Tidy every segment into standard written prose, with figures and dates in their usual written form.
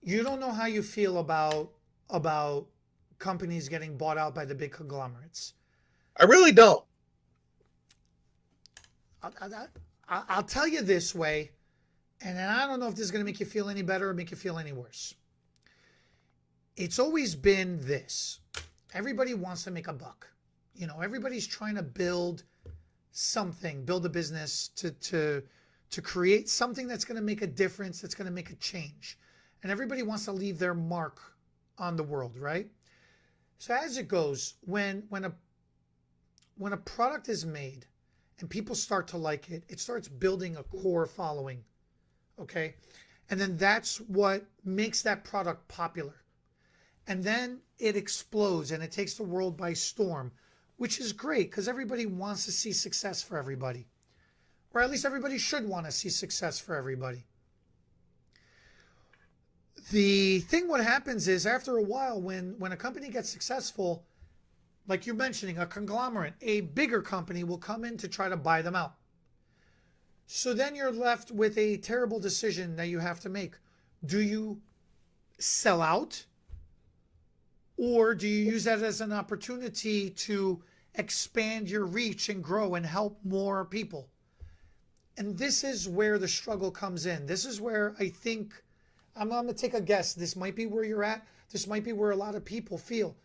you don't know how you feel about companies getting bought out by the big conglomerates. I really don't. I'll tell you this way, and I don't know if this is going to make you feel any better or make you feel any worse. It's always been this. Everybody wants to make a buck. Everybody's trying to build something, build a business to create something that's going to make a difference, that's going to make a change. And everybody wants to leave their mark on the world, right? So as it goes, when a product is made and people start to like it, it starts building a core following, okay? And then that's what makes that product popular. And then it explodes and it takes the world by storm, which is great because everybody wants to see success for everybody. Or at least everybody should want to see success for everybody. The thing what happens is after a while, when a company gets successful, like you're mentioning, a conglomerate, a bigger company will come in to try to buy them out. So then you're left with a terrible decision that you have to make. Do you sell out? Or do you use that as an opportunity to expand your reach and grow and help more people? And this is where the struggle comes in. This is where I think, I'm going to take a guess. This might be where you're at. This might be where a lot of people feel.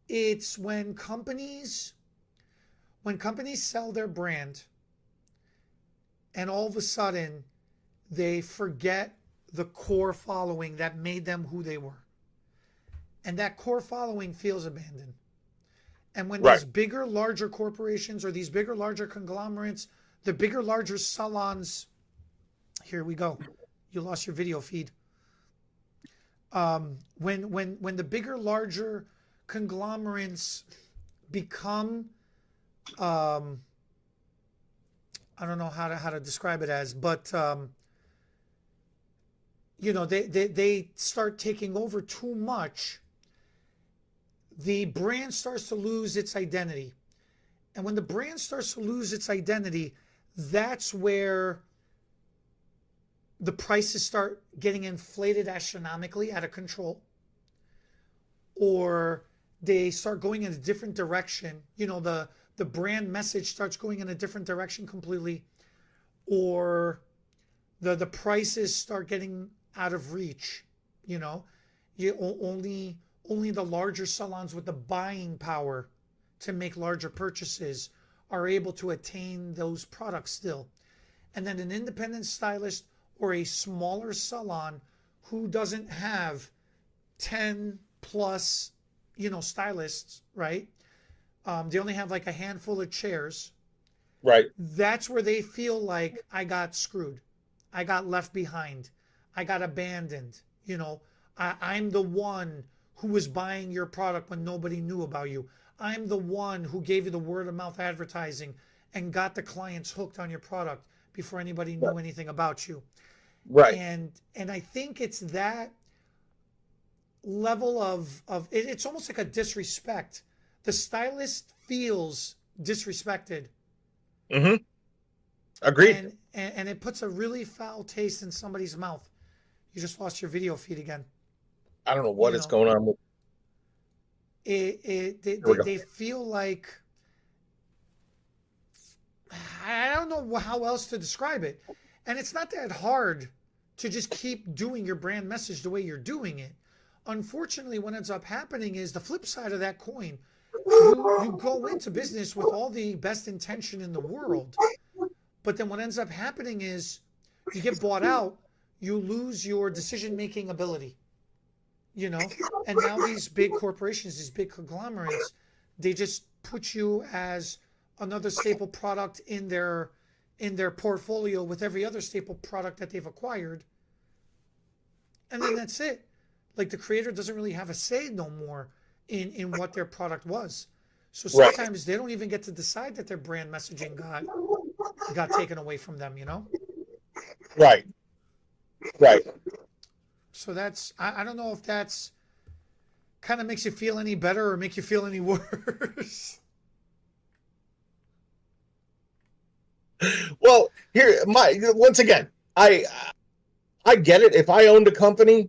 It's when companies sell their brand and all of a sudden they forget the core following that made them who they were. And that core following feels abandoned. And when Right. these bigger, larger corporations or these bigger, larger conglomerates, the bigger, larger salons, here we go. You lost your video feed. When the bigger, larger conglomerates become, I don't know how to describe it as, but they start taking over too much. The brand starts to lose its identity. And when the brand starts to lose its identity, that's where the prices start getting inflated astronomically out of control. Or they start going in a different direction. The brand message starts going in a different direction completely. Or the prices start getting out of reach. Only the larger salons with the buying power to make larger purchases are able to attain those products still. And then an independent stylist or a smaller salon who doesn't have 10 plus, stylists, right? They only have like a handful of chairs. Right. That's where they feel like I got screwed. I got left behind. I got abandoned. I'm the one who was buying your product when nobody knew about you. I'm the one who gave you the word of mouth advertising and got the clients hooked on your product before anybody knew anything about you. Right. And I think it's that level of it's almost like a disrespect. The stylist feels disrespected. Mm-hmm. Agreed. And it puts a really foul taste in somebody's mouth. You just lost your video feed again. I don't know what is going on with They feel like, I don't know how else to describe it. And it's not that hard to just keep doing your brand message the way you're doing it. Unfortunately, what ends up happening is the flip side of that coin. You go into business with all the best intention in the world, but then what ends up happening is you get bought out, you lose your decision-making ability. And now these big corporations, these big conglomerates, they just put you as another staple product in their portfolio with every other staple product that they've acquired. And then that's it. Like the creator doesn't really have a say no more in what their product was. So sometimes they don't even get to decide that their brand messaging got taken away from them, Right. Right. So that's, I don't know if that's kind of makes you feel any better or make you feel any worse. Well, once again, I get it. If I owned a company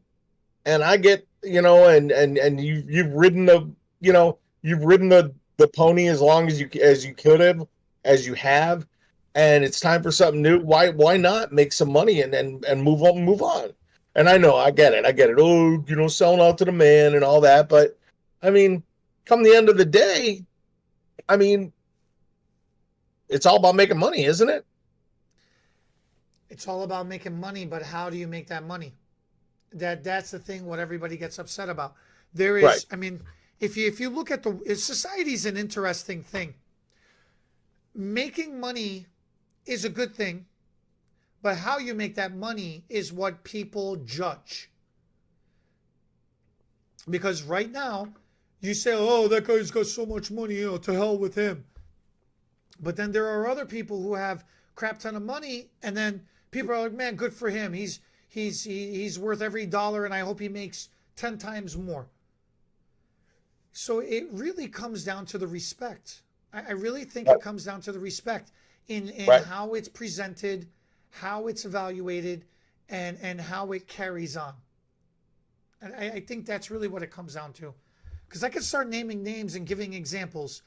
and I get, and you've ridden the pony as long as you could have, as you have, and it's time for something new. Why not make some money and move on? And I know, I get it. Oh, selling out to the man and all that, but I mean, come the end of the day, I mean, it's all about making money, isn't it? It's all about making money, but how do you make that money? That's the thing. What everybody gets upset about. There Right. is, I mean, if you look at society's an interesting thing. Making money is a good thing, but how you make that money is what people judge. Because right now, you say, "Oh, that guy's got so much money, to hell with him." But then there are other people who have crap ton of money, and then people are like, "Man, good for him. He's worth every dollar, and I hope he makes 10 times more." So it really comes down to the respect. I really think Right. it comes down to the respect in Right. how it's presented, how it's evaluated, and how it carries on. And I think that's really what it comes down to. Because I could start naming names and giving examples.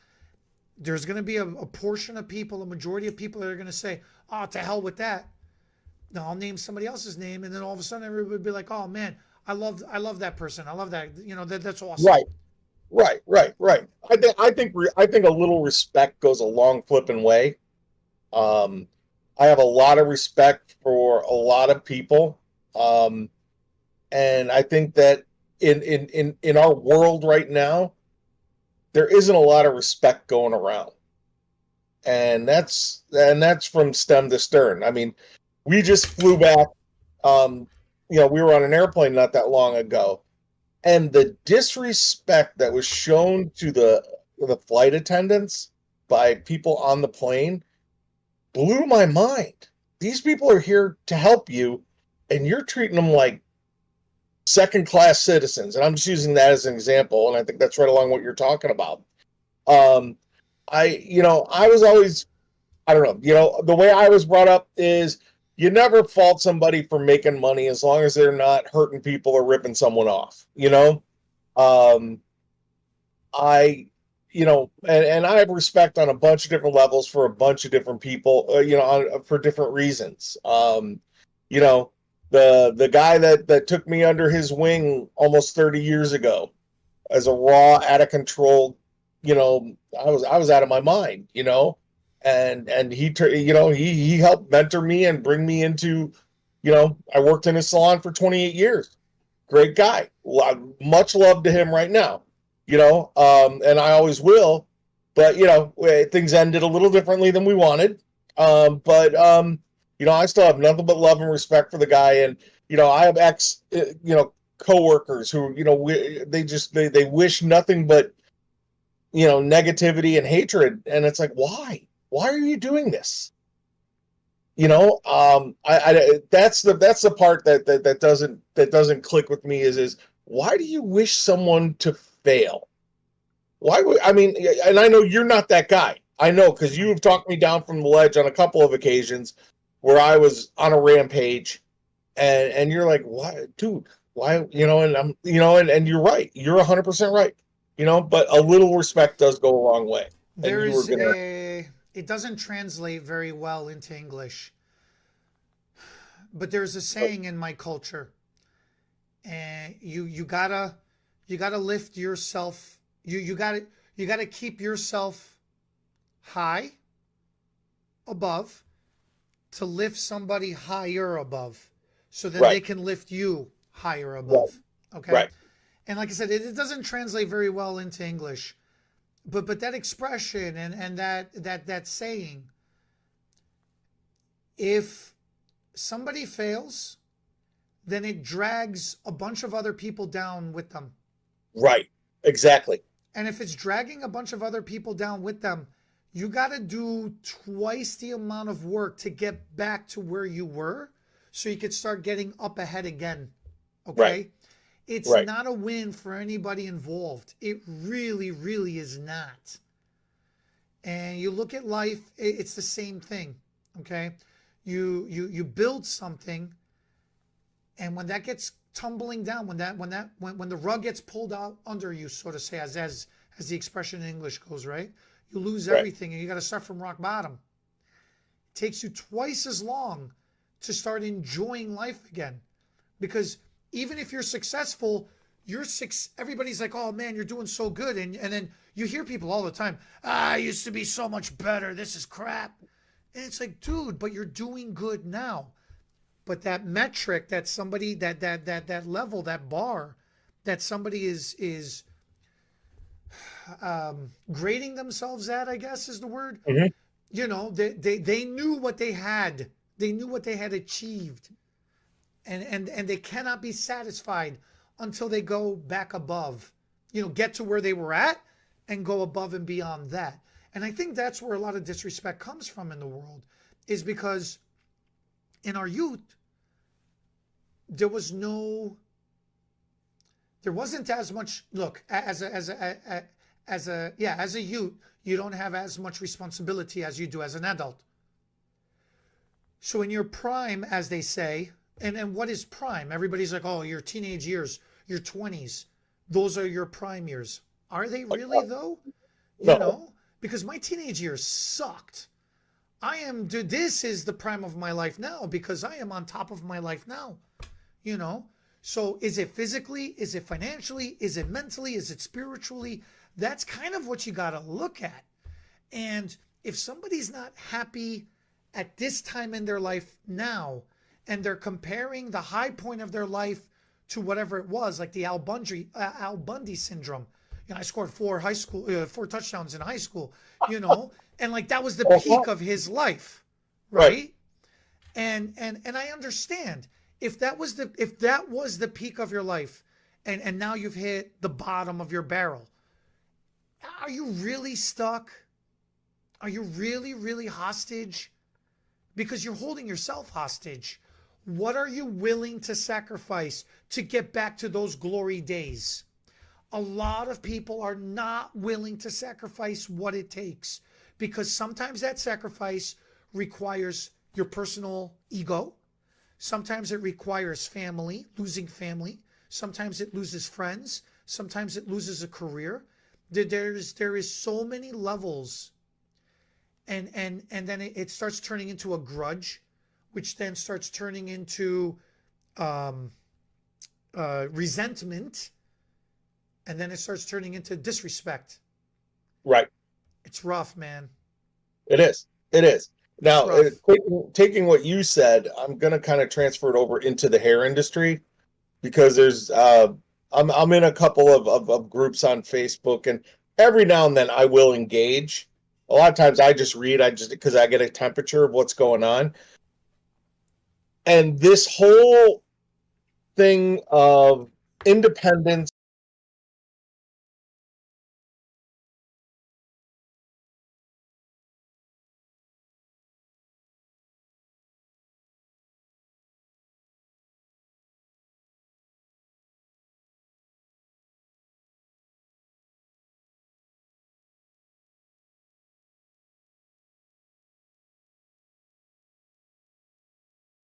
There's going to be a portion of people, a majority of people that are going to say, "Oh, to hell with that." Now I'll name somebody else's name, and then all of a sudden everybody would be like, "Oh man, I love that person. I love that. That's awesome." Right. Right. I think a little respect goes a long flipping way. Um, I have a lot of respect for a lot of people, um, and I think that in our world right now, there isn't a lot of respect going around, and that's from stem to stern. I mean, we just flew back. Um, we were on an airplane not that long ago, and the disrespect that was shown to the flight attendants by people on the plane blew my mind. These people are here to help you, and you're treating them like second class citizens. And I'm just using that as an example, and I think that's right along what you're talking about. Um, I was always, I don't know, the way I was brought up is you never fault somebody for making money as long as they're not hurting people or ripping someone off, Um, I, and I have respect on a bunch of different levels for a bunch of different people, for different reasons. You know, the guy that took me under his wing almost 30 years ago as a raw, out of control, I was out of my mind, and he helped mentor me and bring me into, I worked in his salon for 28 years. Great guy. Much love to him right now, and I always will. But things ended a little differently than we wanted. But I still have nothing but love and respect for the guy, and I have coworkers who they wish nothing but negativity and hatred, and it's like, why are you doing this? That's the part that doesn't click with me is why do you wish someone to fail? Why would I mean? And I know you're not that guy. I know because you have talked me down from the ledge on a couple of occasions where I was on a rampage, and you're like, why, dude? Why? And I'm, and you're right. You're 100% right. But a little respect does go a long way. And There you were is gonna, a it doesn't translate very well into English, but there's a saying in my culture, and you gotta lift yourself. You gotta keep yourself high above to lift somebody higher above, so then they right, can lift you higher right, above. Okay. right, And like I said, it doesn't translate very well into English, but that expression and that saying, if somebody fails, then it drags a bunch of other people down with them. right, exactly. And if it's dragging a bunch of other people down with them, you got to do twice the amount of work to get back to where you were so you could start getting up ahead again. Right, Okay? It's right, not a win for anybody involved. It really, really is not. And you look at life, it's the same thing. Okay? You build something, and when that gets tumbling down, when the rug gets pulled out under you, so to say, as the expression in English goes, right? You lose Right. everything and you got to start from rock bottom. It takes you twice as long to start enjoying life again, because even if you're successful, everybody's like, oh man, you're doing so good, and then you hear people all the time, I used to be so much better, this is crap. And it's like, dude, but you're doing good now. But that metric that somebody, that level, that bar that somebody is grading themselves at, I guess is the word. Mhm. You know, they knew what they had. They knew what they had achieved. And they cannot be satisfied until they go back above, you know, get to where they were at and go above and beyond that. And I think that's where a lot of disrespect comes from in the world, is because in our youth, there wasn't as much, look, as a youth, you don't have as much responsibility as you do as an adult. So in your prime, as they say, and what is prime? Everybody's like, oh, your teenage years, your 20s, those are your prime years. Are they really though? You No. know, because my teenage years sucked. This is the prime of my life now because I am on top of my life now, you know? So is it physically? Is it financially? Is it mentally? Is it spiritually? That's kind of what you got to look at. And if somebody's not happy at this time in their life now, and they're comparing the high point of their life to whatever it was, like the Al Bundy syndrome. You know, I scored four touchdowns in high school, you know, and like that was the peak of his life, right? And I understand if that was the peak of your life, and now you've hit the bottom of your barrel. Are you really stuck? Are you really, really hostage? Because you're holding yourself hostage. What are you willing to sacrifice to get back to those glory days? A lot of people are not willing to sacrifice what it takes, because sometimes that sacrifice requires your personal ego. Sometimes it requires family, losing family. Sometimes it loses friends. Sometimes it loses a career. There is so many levels, and then it starts turning into a grudge, which then starts turning into resentment, and then it starts turning into disrespect. Right. It's rough, man. It is. It is. It's Now, rough. taking what you said, I'm going to kind of transfer it over into the hair industry, because I'm in a couple of groups on Facebook, and every now and then I will engage. A lot of times I just read, because I get a temperature of what's going on. And this whole thing of independence